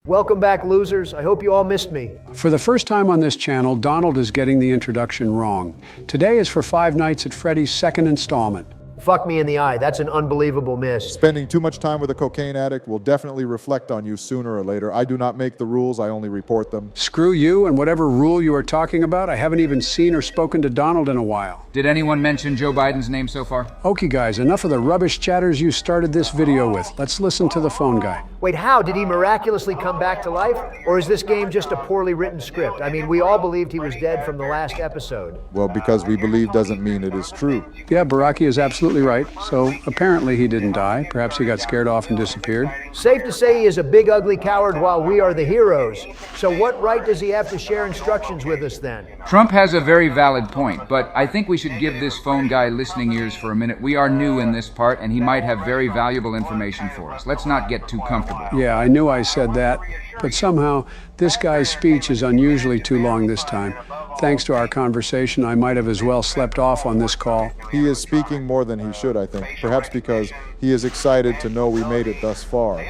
Welcome back, losers. I hope you all missed me. For the first time on this channel, Donald is getting the introduction wrong. Today is for Five Nights at Freddy's second installment. Fuck me in the eye. That's an unbelievable miss. Spending too much time with a cocaine addict will definitely reflect on you sooner or later. I do not make the rules, I only report them. Screw you and whatever rule you are talking about. I haven't even seen or spoken to Donald in a while. Did anyone mention Joe Biden's name so far? Okay guys, enough of the rubbish chatters you started this video with. Let's listen to the phone guy. Wait, how? Did he miraculously come back to life? Or is this game just a poorly written script? I mean, we all believed he was dead from the last episode. Well, because we believe doesn't mean it is true. Yeah, Baraki is absolutely right. So apparently he didn't die. Perhaps he got scared off and disappeared. Safe to say he is a big ugly coward while we are the heroes. So what right does he have to share instructions with us then? Trump has a very valid point, but I think we should give this phone guy listening ears for a minute. We are new in this part, and he might have very valuable information for us. Let's not get too comfortable. Yeah, I knew I said that, but somehow this guy's speech is unusually too long this time. Thanks to our conversation, I might have as well slept off on this call. He is speaking more than he should, I think. Perhaps because he is excited to know we made it thus far.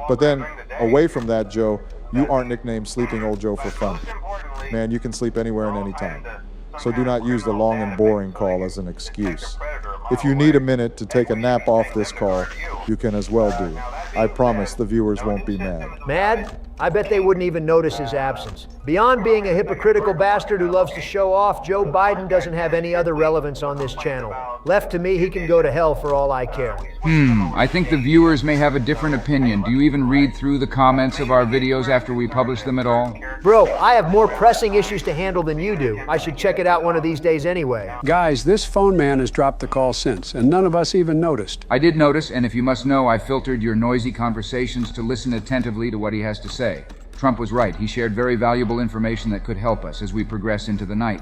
But then, away from that, Joe, you aren't nicknamed Sleeping Old Joe for fun. Man, you can sleep anywhere and anytime. So do not use the long and boring call as an excuse. If you need a minute to take a nap off this call, you can as well do. I promise the viewers won't be mad. Mad? I bet they wouldn't even notice his absence. Beyond being a hypocritical bastard who loves to show off, Joe Biden doesn't have any other relevance on this channel. Left to me, he can go to hell for all I care. I think the viewers may have a different opinion. Do you even read through the comments of our videos after we publish them at all? Bro, I have more pressing issues to handle than you do. I should check it out one of these days anyway. Guys, this phone man has dropped the call since, and none of us even noticed. I did notice, and if you must know, I filtered your noisy conversations to listen attentively to what he has to say. Trump was right. He shared very valuable information that could help us as we progress into the night.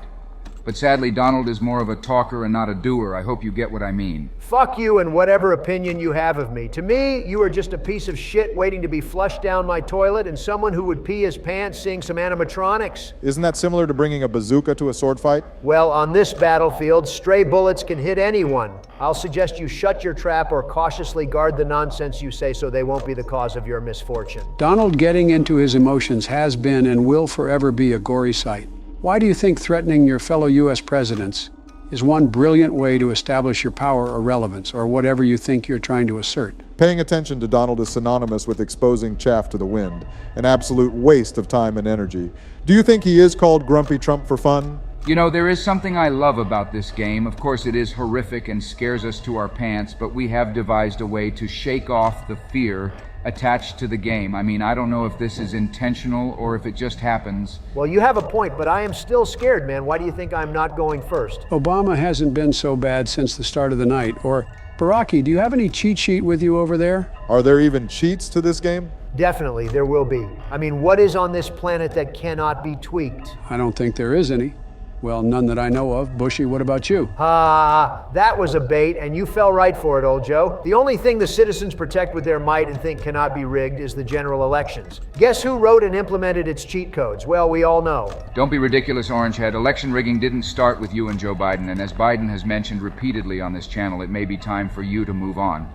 But sadly, Donald is more of a talker and not a doer. I hope you get what I mean. Fuck you and whatever opinion you have of me. To me, you are just a piece of shit waiting to be flushed down my toilet and someone who would pee his pants seeing some animatronics. Isn't that similar to bringing a bazooka to a sword fight? Well, on this battlefield, stray bullets can hit anyone. I'll suggest you shut your trap or cautiously guard the nonsense you say so they won't be the cause of your misfortune. Donald getting into his emotions has been and will forever be a gory sight. Why do you think threatening your fellow U.S. presidents is one brilliant way to establish your power or relevance, or whatever you think you're trying to assert? Paying attention to Donald is synonymous with exposing chaff to the wind, an absolute waste of time and energy. Do you think he is called Grumpy Trump for fun? You know, there is something I love about this game. Of course, it is horrific and scares us to our pants, but we have devised a way to shake off the fear attached to the game. I mean, I don't know if this is intentional or if it just happens. Well, you have a point, but I am still scared, man. Why do you think I'm not going first? Obama hasn't been so bad since the start of the night. Or, Baraki, do you have any cheat sheet with you over there? Are there even cheats to this game? Definitely, there will be. I mean, what is on this planet that cannot be tweaked? I don't think there is any. Well, none that I know of. Bushy, what about you? That was a bait, and you fell right for it, old Joe. The only thing the citizens protect with their might and think cannot be rigged is the general elections. Guess who wrote and implemented its cheat codes? Well, we all know. Don't be ridiculous, Orangehead. Election rigging didn't start with you and Joe Biden, and as Biden has mentioned repeatedly on this channel, it may be time for you to move on.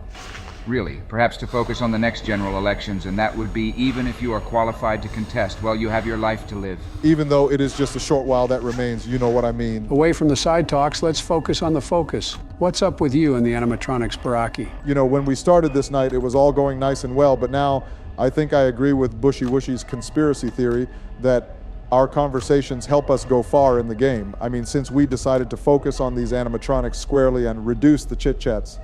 Really, perhaps to focus on the next general elections, and that would be even if you are qualified to contest. Well, you have your life to live. Even though it is just a short while that remains, you know what I mean. Away from the side talks, let's focus on the focus. What's up with you and the animatronics, Baraki? You know, when we started this night, it was all going nice and well, but now I think I agree with Bushy Wushy's conspiracy theory that our conversations help us go far in the game. I mean, since we decided to focus on these animatronics squarely and reduce the chit-chats,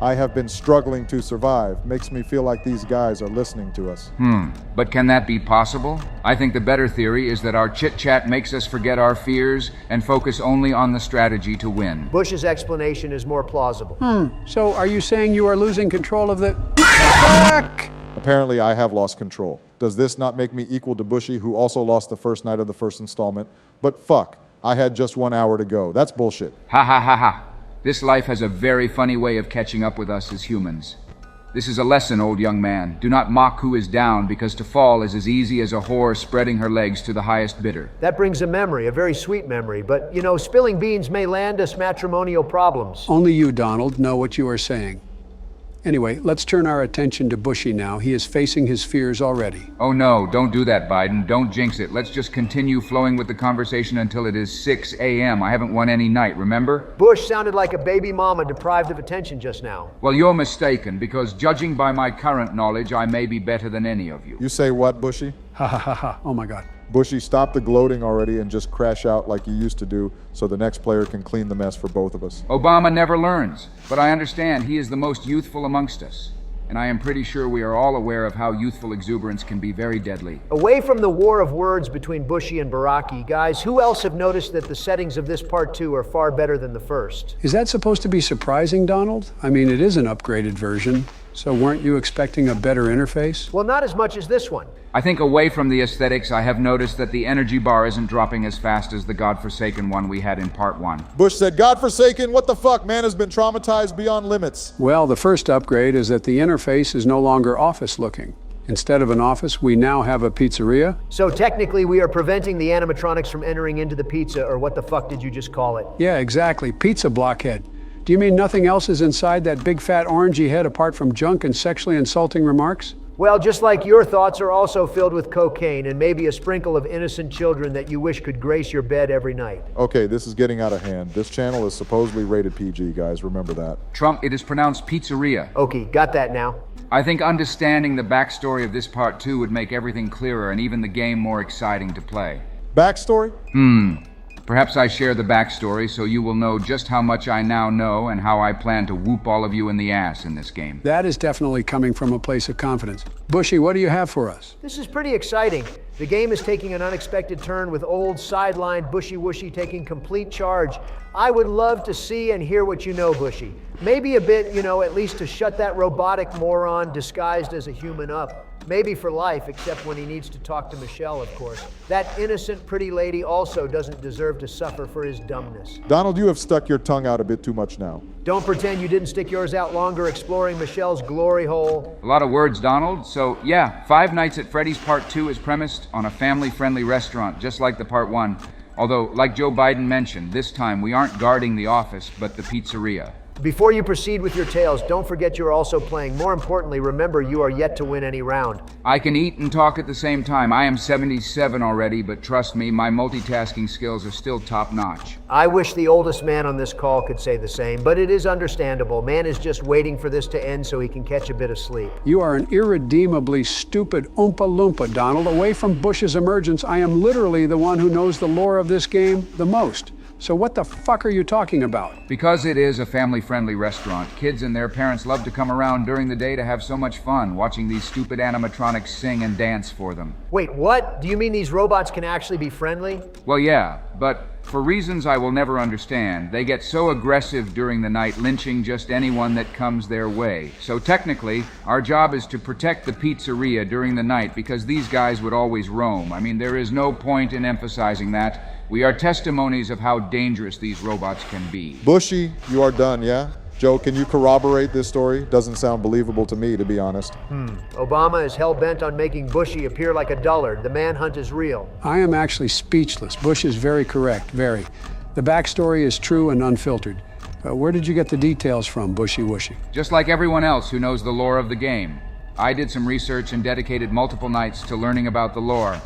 I have been struggling to survive. Makes me feel like these guys are listening to us. But can that be possible? I think the better theory is that our chit-chat makes us forget our fears and focus only on the strategy to win. Bush's explanation is more plausible. So are you saying you are losing control of the... Apparently I have lost control. Does this not make me equal to Bushy, who also lost the first night of the first installment? But fuck, I had just 1 hour to go. That's bullshit. Ha ha ha ha. This life has a very funny way of catching up with us as humans. This is a lesson, old young man. Do not mock who is down, because to fall is as easy as a whore spreading her legs to the highest bidder. That brings a memory, a very sweet memory. But, you know, spilling beans may land us matrimonial problems. Only you, Donald, know what you are saying. Anyway, let's turn our attention to Bushy now. He is facing his fears already. Oh no, don't do that, Biden. Don't jinx it. Let's just continue flowing with the conversation until it is 6 a.m. I haven't won any night, remember? Bush sounded like a baby mama deprived of attention just now. Well, you're mistaken, because judging by my current knowledge, I may be better than any of you. You say what, Bushy? Ha ha ha ha. Oh my God. Bushy, stop the gloating already and just crash out like you used to do so the next player can clean the mess for both of us. Obama never learns, but I understand he is the most youthful amongst us. And I am pretty sure we are all aware of how youthful exuberance can be very deadly. Away from the war of words between Bushy and Baraki, guys, who else have noticed that the settings of this part 2 are far better than the first? Is that supposed to be surprising, Donald? I mean, it is an upgraded version. So weren't you expecting a better interface? Well, not as much as this one. I think away from the aesthetics, I have noticed that the energy bar isn't dropping as fast as the godforsaken one we had in part 1. Bush said, "Godforsaken, what the fuck? Man has been traumatized beyond limits." Well, the first upgrade is that the interface is no longer office looking. Instead of an office, we now have a pizzeria. So technically, we are preventing the animatronics from entering into the pizza, or what the fuck did you just call it? Yeah, exactly. Pizza blockhead. Do you mean nothing else is inside that big fat orangey head apart from junk and sexually insulting remarks? Well, just like your thoughts are also filled with cocaine and maybe a sprinkle of innocent children that you wish could grace your bed every night. Okay, this is getting out of hand. This channel is supposedly rated PG, guys. Remember that. Trump, it is pronounced pizzeria. Okay, got that now. I think understanding the backstory of this part 2 would make everything clearer and even the game more exciting to play. Backstory? Perhaps I share the backstory so you will know just how much I now know and how I plan to whoop all of you in the ass in this game. That is definitely coming from a place of confidence. Bushy, what do you have for us? This is pretty exciting. The game is taking an unexpected turn with old sidelined Bushy Wushy taking complete charge. I would love to see and hear what you know, Bushy. Maybe a bit, at least to shut that robotic moron disguised as a human up. Maybe for life, except when he needs to talk to Michelle, of course. That innocent, pretty lady also doesn't deserve to suffer for his dumbness. Donald, you have stuck your tongue out a bit too much now. Don't pretend you didn't stick yours out longer exploring Michelle's glory hole. A lot of words, Donald. So, yeah, Five Nights at Freddy's Part 2 is premised on a family-friendly restaurant, just like the Part 1. Although, like Joe Biden mentioned, this time we aren't guarding the office, but the pizzeria. Before you proceed with your tales, don't forget you're also playing. More importantly, remember you are yet to win any round. I can eat and talk at the same time. I am 77 already, but trust me, my multitasking skills are still top-notch. I wish the oldest man on this call could say the same, but it is understandable. Man is just waiting for this to end so he can catch a bit of sleep. You are an irredeemably stupid Oompa Loompa, Donald. Away from Bush's emergence, I am literally the one who knows the lore of this game the most. So what the fuck are you talking about? Because it is a family-friendly restaurant, kids and their parents love to come around during the day to have so much fun watching these stupid animatronics sing and dance for them. Wait, what? Do you mean these robots can actually be friendly? Well, yeah, but for reasons I will never understand, they get so aggressive during the night, lynching just anyone that comes their way. So technically, our job is to protect the pizzeria during the night because these guys would always roam. I mean, there is no point in emphasizing that. We are testimonies of how dangerous these robots can be. Bushy, you are done, yeah? Joe, can you corroborate this story? Doesn't sound believable to me, to be honest. Obama is hell-bent on making Bushy appear like a dullard. The manhunt is real. I am actually speechless. Bush is very correct, very. The backstory is true and unfiltered. Where did you get the details from, Bushy Wushy? Just like everyone else who knows the lore of the game. I did some research and dedicated multiple nights to learning about the lore.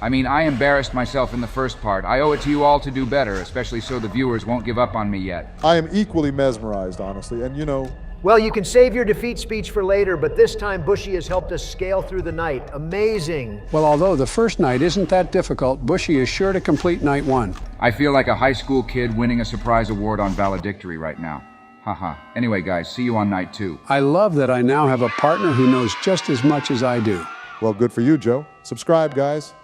I mean, I embarrassed myself in the first part. I owe it to you all to do better, especially so the viewers won't give up on me yet. I am equally mesmerized, honestly, and Well, you can save your defeat speech for later, but this time Bushy has helped us scale through the night. Amazing. Well, although the first night isn't that difficult, Bushy is sure to complete night 1. I feel like a high school kid winning a surprise award on valedictory right now. Haha. Anyway, guys, see you on night 2. I love that I now have a partner who knows just as much as I do. Well, good for you, Joe. Subscribe, guys.